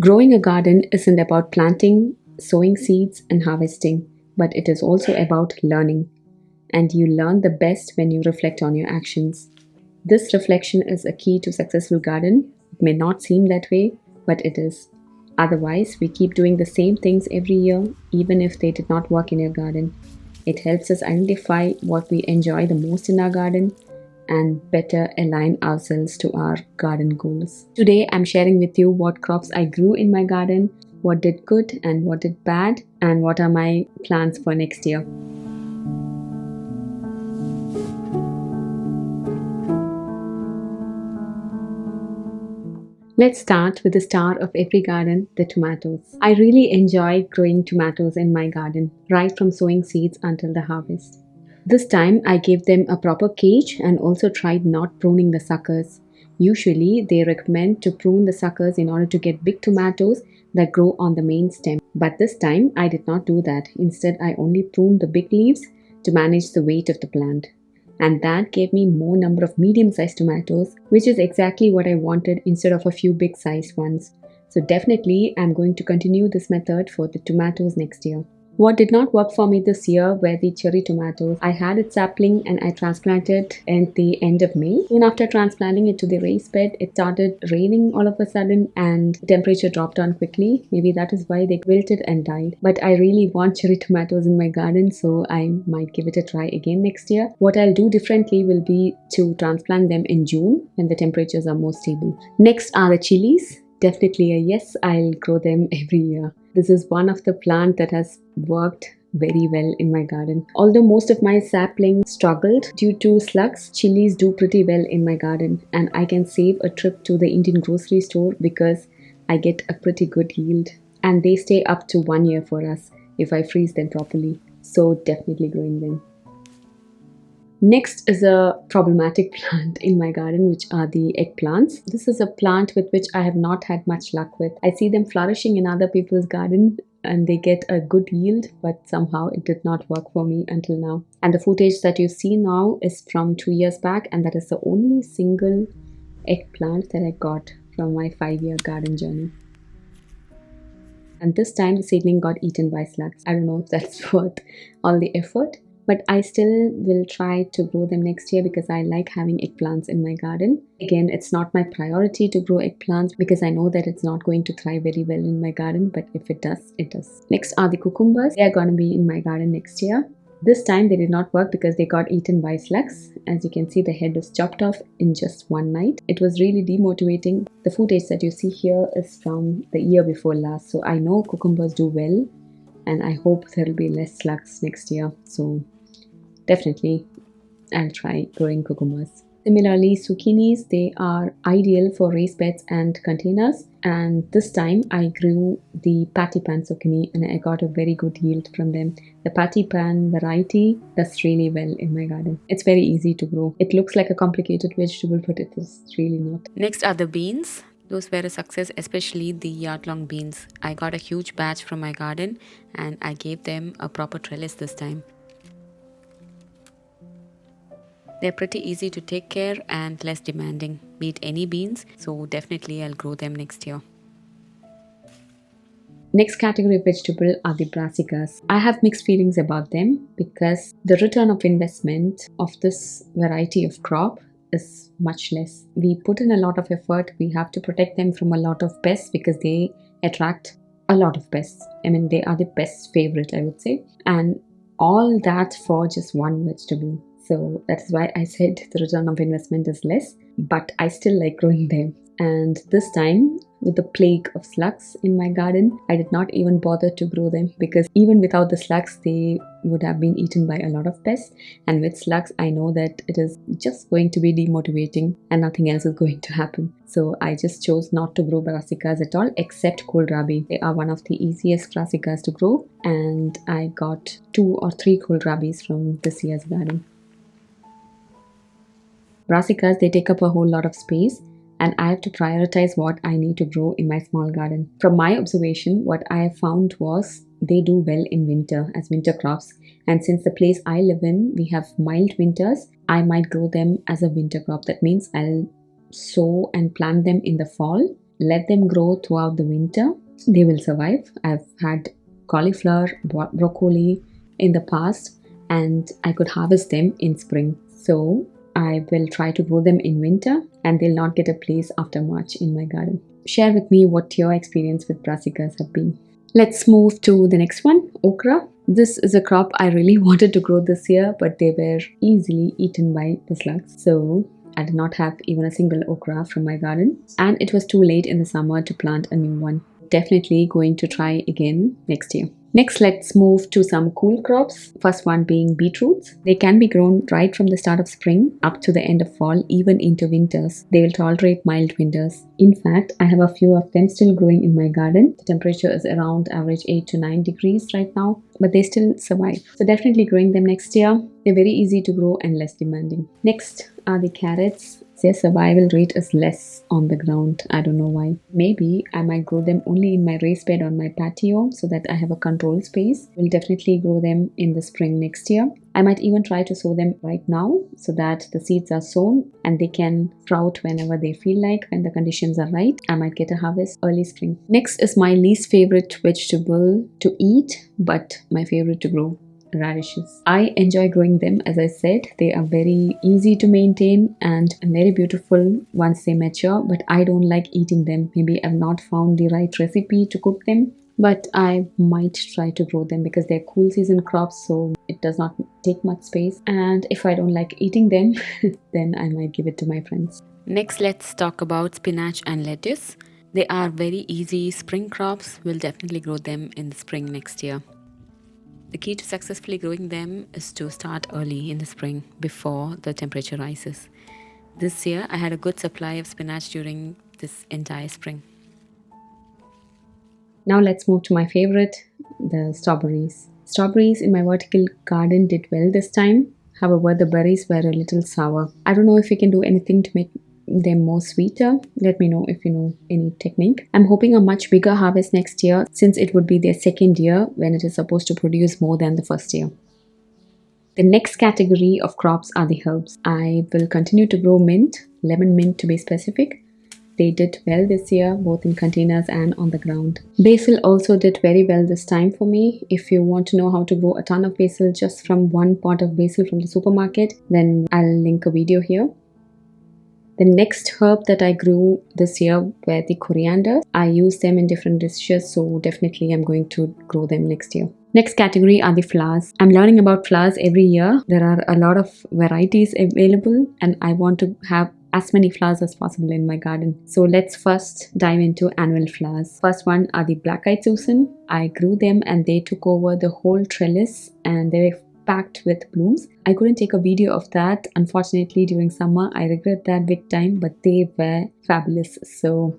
Growing a garden isn't about planting, sowing seeds, and harvesting, but it is also about learning. And you learn the best when you reflect on your actions. This reflection is a key to successful garden. It may not seem that way, but it is. Otherwise, we keep doing the same things every year, even if they did not work in your garden. It helps us identify what we enjoy the most in our garden and better align ourselves to our garden goals. Today, I'm sharing with you what crops I grew in my garden, what did good and what did bad, and what are my plans for next year. Let's start with the star of every garden, the tomatoes. I really enjoy growing tomatoes in my garden, right from sowing seeds until the harvest. This time I gave them a proper cage and also tried not pruning the suckers. Usually they recommend to prune the suckers in order to get big tomatoes that grow on the main stem. But this time I did not do that. Instead, I only pruned the big leaves to manage the weight of the plant. And that gave me more number of medium-sized tomatoes, which is exactly what I wanted instead of a few big-sized ones. So definitely I'm going to continue this method for the tomatoes next year. What did not work for me this year were the cherry tomatoes. I had its sapling and I transplanted at the end of May. Soon after transplanting it to the raised bed, it started raining all of a sudden and the temperature dropped down quickly. Maybe that is why they wilted and died. But I really want cherry tomatoes in my garden, so I might give it a try again next year. What I'll do differently will be to transplant them in June when the temperatures are more stable. Next are the chilies. Definitely a yes, I'll grow them every year. This is one of the plants that has worked very well in my garden. Although most of my saplings struggled due to slugs, chilies do pretty well in my garden, and I can save a trip to the Indian grocery store because I get a pretty good yield, and they stay up to 1 year for us if I freeze them properly. So definitely growing them. Next is a problematic plant in my garden, which are the eggplants. This is a plant with which I have not had much luck with. I see them flourishing in other people's garden and they get a good yield, but somehow it did not work for me until now. And the footage that you see now is from 2 years back, and that is the only single eggplant that I got from my 5-year garden journey. And this time the seedling got eaten by slugs. I don't know if that's worth all the effort, but I still will try to grow them next year because I like having eggplants in my garden. Again, it's not my priority to grow eggplants because I know that it's not going to thrive very well in my garden, but if it does, it does. Next are the cucumbers. They are going to be in my garden next year. This time they did not work because they got eaten by slugs. As you can see, the head was chopped off in just one night. It was really demotivating. The footage that you see here is from the year before last. So I know cucumbers do well and I hope there will be less slugs next year. So definitely I'll try growing cucumbers. Similarly, zucchinis, they are ideal for raised beds and containers. And this time I grew the patty pan zucchini and I got a very good yield from them. The patty pan variety does really well in my garden. It's very easy to grow. It looks like a complicated vegetable, but it is really not. Next are the beans. Those were a success, especially the yard-long beans. I got a huge batch from my garden and I gave them a proper trellis this time. They're pretty easy to take care and less demanding. Beat any beans, so definitely I'll grow them next year. Next category of vegetable are the brassicas. I have mixed feelings about them because the return of investment of this variety of crop is much less. We put in a lot of effort. We have to protect them from a lot of pests because they attract a lot of pests. I mean, they are the pest favorite, I would say. And all that for just one vegetable. So that is why I said the return of investment is less, but I still like growing them. And this time, with the plague of slugs in my garden, I did not even bother to grow them because even without the slugs, they would have been eaten by a lot of pests. And with slugs, I know that it is just going to be demotivating and nothing else is going to happen. So I just chose not to grow brassicas at all except kohlrabi. They are one of the easiest brassicas to grow, and I got 2 or 3 kohlrabis from this year's garden. Brassicas, they take up a whole lot of space and I have to prioritize what I need to grow in my small garden. From my observation, what I have found was they do well in winter as winter crops. And since the place I live in, we have mild winters, I might grow them as a winter crop. That means I'll sow and plant them in the fall let them grow throughout the winter. They will survive. I've had cauliflower, broccoli in the past, and I could harvest them in spring. So I will try to grow them in winter, and they'll not get a place after March in my garden. Share with me what your experience with brassicas have been. Let's move to the next one, okra. This is a crop I really wanted to grow this year, but they were easily eaten by the slugs. So I did not have even a single okra from my garden, and it was too late in the summer to plant a new one. Definitely going to try again next year. Next, let's move to some cool crops. First one being beetroots. They can be grown right from the start of spring up to the end of fall, even into winters. They will tolerate mild winters. In fact, I have a few of them still growing in my garden. The temperature is around average 8 to 9 degrees right now, but they still survive. So definitely growing them next year. They're very easy to grow and less demanding. Next are the carrots. Their survival rate is less on the ground. I don't know why. Maybe I might grow them only in my raised bed on my patio so that I have a controlled space. We'll definitely grow them in the spring next year. I might even try to sow them right now so that the seeds are sown and they can sprout whenever they feel like, when the conditions are right. I might get a harvest early spring. Next is my least favorite vegetable to eat, but my favorite to grow. Radishes. I enjoy growing them. As I said, they are very easy to maintain and very beautiful once they mature, but I don't like eating them. Maybe I've not found the right recipe to cook them, but I might try to grow them because they're cool season crops, so it does not take much space. And if I don't like eating them, then I might give it to my friends. Next, let's talk about spinach and lettuce. They are very easy spring crops. We'll definitely grow them in the spring next year. The key to successfully growing them is to start early in the spring before the temperature rises. This year, I had a good supply of spinach during this entire spring. Now let's move to my favorite, the strawberries. Strawberries in my vertical garden did well this time. However, the berries were a little sour. I don't know if we can do anything to make them more sweeter. Let me know if you know any technique. I'm hoping a much bigger harvest next year, since it would be their second year when it is supposed to produce more than the first year. The next category of crops are the herbs. I will continue to grow mint, lemon mint to be specific. They did well this year, both in containers and on the ground. Basil also did very well this time for me. If you want to know how to grow a ton of basil just from one pot of basil from the supermarket, then I'll link a video here. The next herb that I grew this year were the coriander. I use them in different dishes, so definitely I'm going to grow them next year. Next category are the flowers. I'm learning about flowers every year. There are a lot of varieties available and I want to have as many flowers as possible in my garden. So let's first dive into annual flowers. First one are the black-eyed Susan. I grew them and they took over the whole trellis and they were packed with blooms. I couldn't take a video of that, unfortunately, during summer. I regret that big time, but they were fabulous. So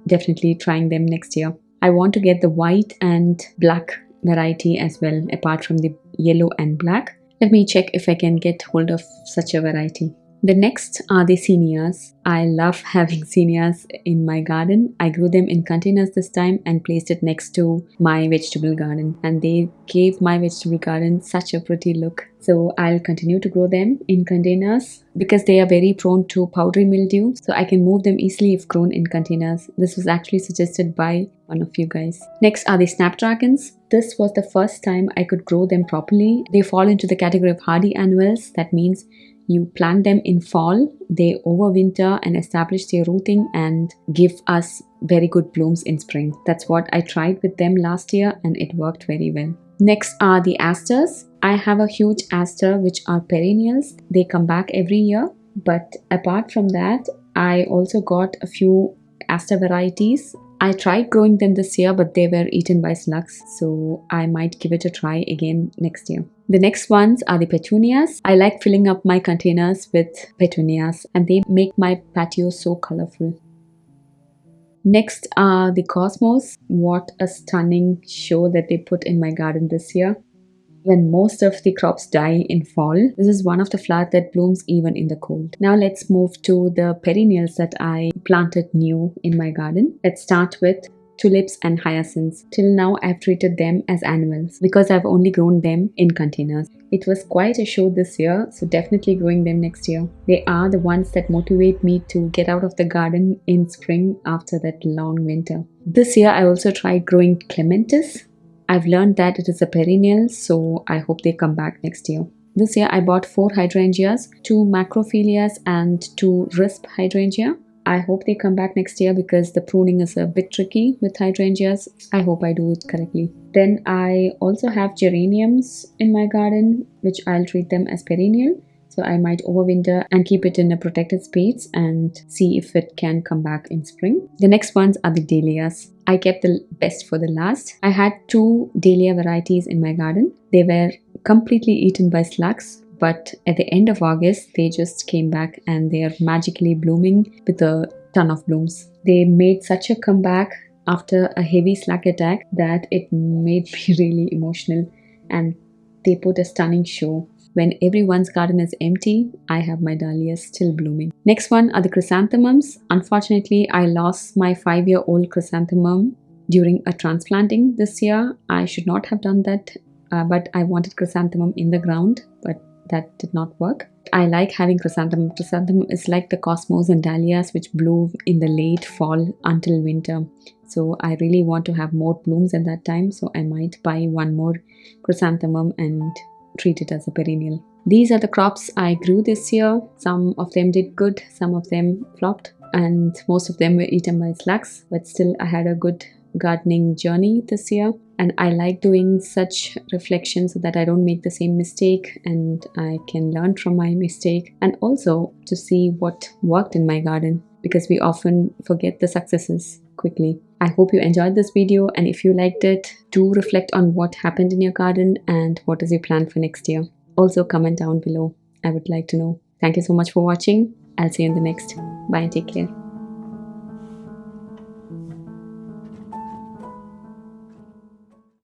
definitely trying them next year. I want to get the white and black variety as well, apart from the yellow and black. Let me check if I can get hold of such a variety. The next are the zinnias. I love having zinnias in my garden. I grew them in containers this time and placed it next to my vegetable garden, and they gave my vegetable garden such a pretty look. So I'll continue to grow them in containers because they are very prone to powdery mildew, so I can move them easily if grown in containers. This was actually suggested by one of you guys. Next are the snapdragons. This was the first time I could grow them properly. They fall into the category of hardy annuals. That means you plant them in fall, they overwinter and establish their rooting and give us very good blooms in spring. That's what I tried with them last year and it worked very well. Next are the asters. I have a huge aster which are perennials. They come back every year. But apart from that, I also got a few aster varieties. I tried growing them this year, but they were eaten by slugs, so I might give it a try again next year. The next ones are the petunias. I like filling up my containers with petunias and they make my patio so colorful. Next are the cosmos. What a stunning show that they put in my garden this year. When most of the crops die in fall, this is one of the flowers that blooms even in the cold. Now let's move to the perennials that I planted new in my garden. Let's start with tulips and hyacinths. Till now, I've treated them as annuals because I've only grown them in containers. It was quite a show this year, so definitely growing them next year. They are the ones that motivate me to get out of the garden in spring after that long winter. This year, I also tried growing clematis. I've learned that it is a perennial, so I hope they come back next year. This year, I bought 4 hydrangeas, 2 macrophilias and 2 risp hydrangea. I hope they come back next year because the pruning is a bit tricky with hydrangeas. I hope I do it correctly. Then I also have geraniums in my garden, which I'll treat them as perennial. So I might overwinter and keep it in a protected space and see if it can come back in spring. The next ones are the dahlias. I kept the best for the last. I had 2 dahlia varieties in my garden. They were completely eaten by slugs, but at the end of August, they just came back and they are magically blooming with a ton of blooms. They made such a comeback after a heavy slug attack that it made me really emotional, and they put a stunning show. When everyone's garden is empty, I have my dahlias still blooming. Next one are the chrysanthemums. Unfortunately, I lost my 5-year-old chrysanthemum during a transplanting this year. I should not have done that, but I wanted chrysanthemum in the ground, but that did not work. I like having chrysanthemum. Chrysanthemum is like the cosmos and dahlias which bloom in the late fall until winter. So I really want to have more blooms at that time. So I might buy one more chrysanthemum and treat it as a perennial. These are the crops I grew this year. Some of them did good, some of them flopped, and most of them were eaten by slugs. But still, I had a good gardening journey this year, and I like doing such reflections so that I don't make the same mistake and I can learn from my mistake, and also to see what worked in my garden, because we often forget the successes quickly. I hope you enjoyed this video, and if you liked it, do reflect on what happened in your garden and what is your plan for next year. Also comment down below. I would like to know. Thank you so much for watching. I'll see you in the next. Bye and take care.